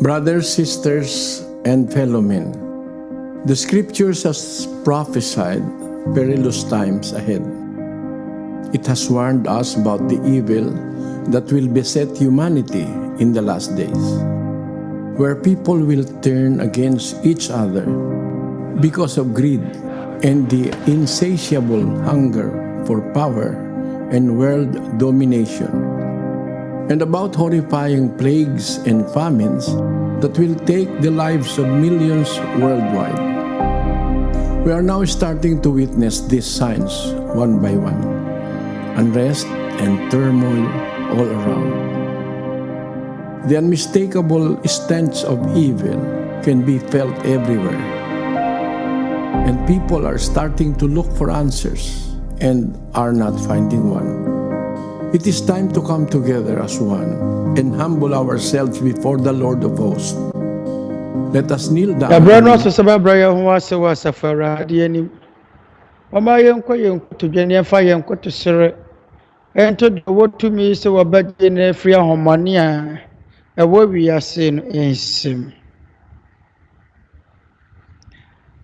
Brothers, sisters, and fellow men, the Scriptures has prophesied perilous times ahead. It has warned us about the evil that will beset humanity in the last days, where people will turn against each other because of greed and the insatiable hunger for power and world domination. and about horrifying plagues and famines that will take the lives of millions worldwide. We are now starting to witness these signs one by one. Unrest and turmoil all around. The unmistakable stench of evil can be felt everywhere. And people are starting to look for answers and are not finding one. It is time to come together as one and humble ourselves before the Lord of hosts. Let us kneel down. Ento de wotumi se wabagye na afiri ahomane a ɛwɔ wiase no ensim.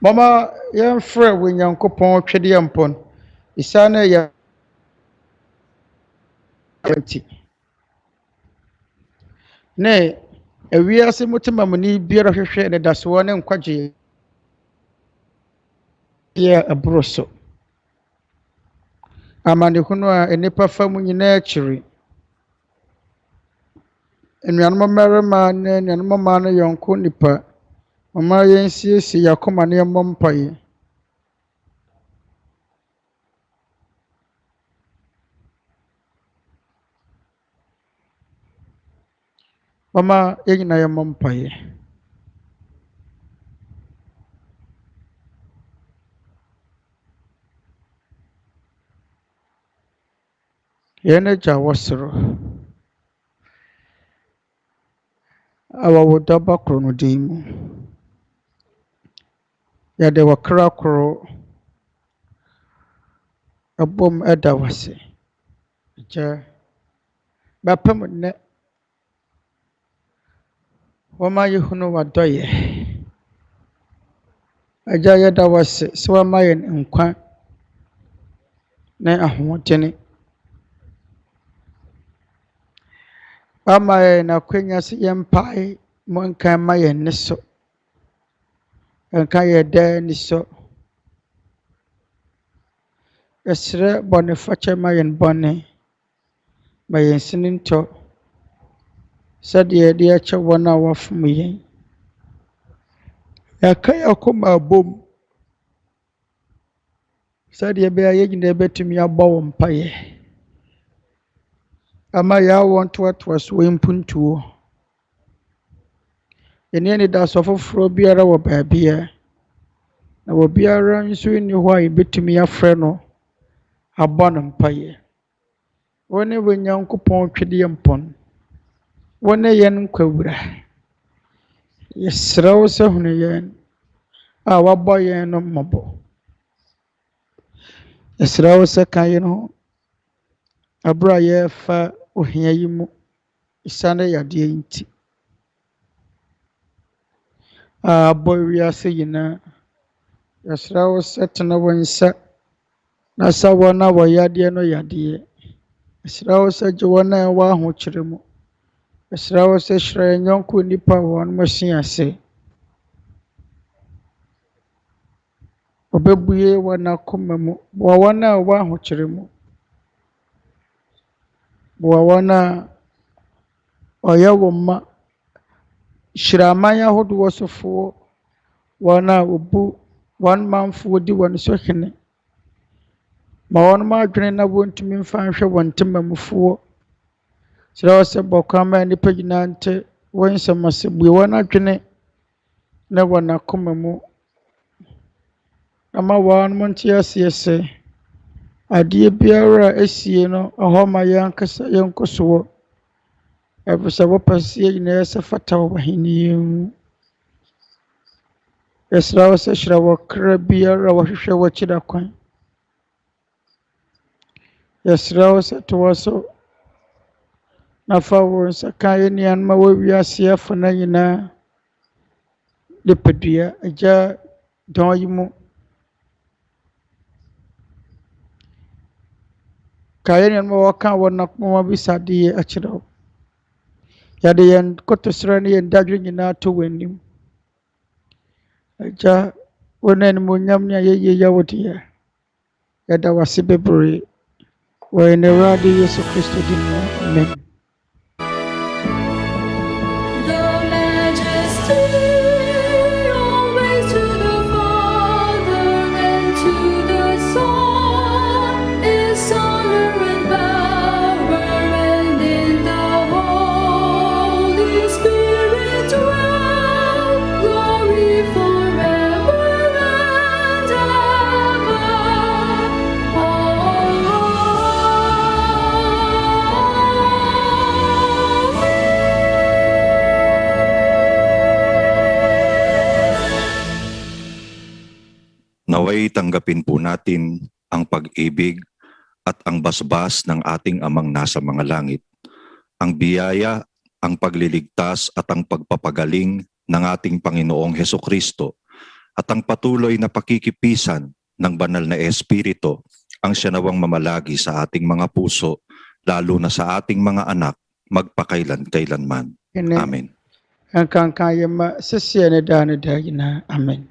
Momma yɛmfrɛ Onyankopɔn Tweaduampɔn isane ya anti. Ne wiase mutimamuni biara hwehwɛ ne daso ne nkwagye ya abroso. Amanehunu a Nnipa fa mu nyinaa akyiri. Nnuanom mmarima ne nnuanom mmaa no yɔnko Nnipa. Momma yɛnsiesie akoma ne yɛmmɔ mpae. Momma yɛnyina yɛmmɔ mpae. Yɛne Agya wɔ soro. Awa wo daba koro no din mu. Yɛde wɔ kra koro abɔm ɛda wase. Agya bapam nnɛ. Wɔma yɛhunu w'adɔyɛ. Agya yɛda wase sɛ wɔma yɛn nkwa ne ahoɔdene. Ama yɛn akwanya sɛ yɛmpae mo nka ma yɛn ne so. Nka yɛn daa ni so. Yɛsrɛ bɔne fakyɛ ma yɛn bɔne. Ma yɛn sini ntɔ. Sɛdeɛ yɛde akyɛ wɔn a wɔafom yɛn. Yɛaka yɛn akoma abɔm. Sɛdeɛ ɛbɛyɛ yɛn nyinaa bɛtumi abɔ wo mpaeɛ. Ama yɛawɔ ntoatoa so wɔ mpuntuo. Yɛne anidaso foforɔ biara wɔ baabia. Na wɔ biara nso nni hɔ a yɛbɛtumi afrɛ no abɔ no mpaeɛ. Wo ne Onyankopɔn Tweaduampɔn. Wo ne yɛn nkwawura. Yɛsrɛ wo sɛ hunu yɛn a wabɔ yɛn no mmɔbɔ. Yɛsrɛ wo sɛ ka yɛn ho. Abra yɛfa ohia yi mu isane yadeɛ nti. Abɔ wiase nyinaa. Yɛsrɛ wo sɛ tena wo nsa na sa wɔn a wɔyadeɛ no yadeɛ. Yɛsrɛ wo sɛ gye wɔn a ɛwɔ ahokyere mu. Yɛsrɛ wo sɛ hyira yɛn yɔnko Nnipa wɔ wɔn hyɛaseɛ. Ɔbɛbue wɔn akoma mu. Boa wɔn a ɛwɔ ahokyere mu. Boa wɔn a ɔyɛ wo ma. Hyira aman ahodoɔ sofoɔ. Wɔn a wɔbu wɔn manfoɔ di wɔn so hene. Ma wɔn adwene na wɔntumi mfa nhwɛ wɔn temamufoɔ. Kyerɛ wo sɛ bɔkwa ma Nnipa nyinaa nte wɔn nsɛm ase. Bue wɔn adwene na wɔn akoma mu. Ama wɔn nte aseɛ sɛ adeɛ biara a esie no ɛhɔ ma yɛnkasa yɛnkɔ soɔ. Ɛfiri sɛ wɔpɛ sɛ yɛn nyinaa sɛ fata wɔ w'ahenni mu. Yɛsrɛ wo sɛ hyira wɔ kra biara a wɔhwehwɛ w'akyiri kwan. Yɛsrɛ wo sɛ to wɔ so na fa wo nsa ka yɛn nuanom a wɔ wiase afana nyinaa. Nipadua Agya dɔn yi mu. Ka yɛn nuanom a wɔka wɔn akoma bisadeɛ akyerɛ wo. Yɛde yɛn kotosrɛ ne yɛn dadwe nyinaa to w'anim. Agya wo na animuonyam ne a yɛyɛ yɛ wo deɛ. Yɛda wase bebree. Wɔ yɛn Awurade Yesu Kristo din mu. Amen. Naway tanggapin po natin ang pag-ibig at ang basbas ng ating Amang nasa mga langit, ang biyaya, ang pagliligtas at ang pagpapagaling ng ating Panginoong Hesukristo, at ang patuloy na pakikipisan ng banal na Espiritu ang siya nawang mamalagi sa ating mga puso, lalo na sa ating mga anak, magpakailan-kailanman. Amen. Ang kangkaya ma sasiya na dana dahil na. Amen.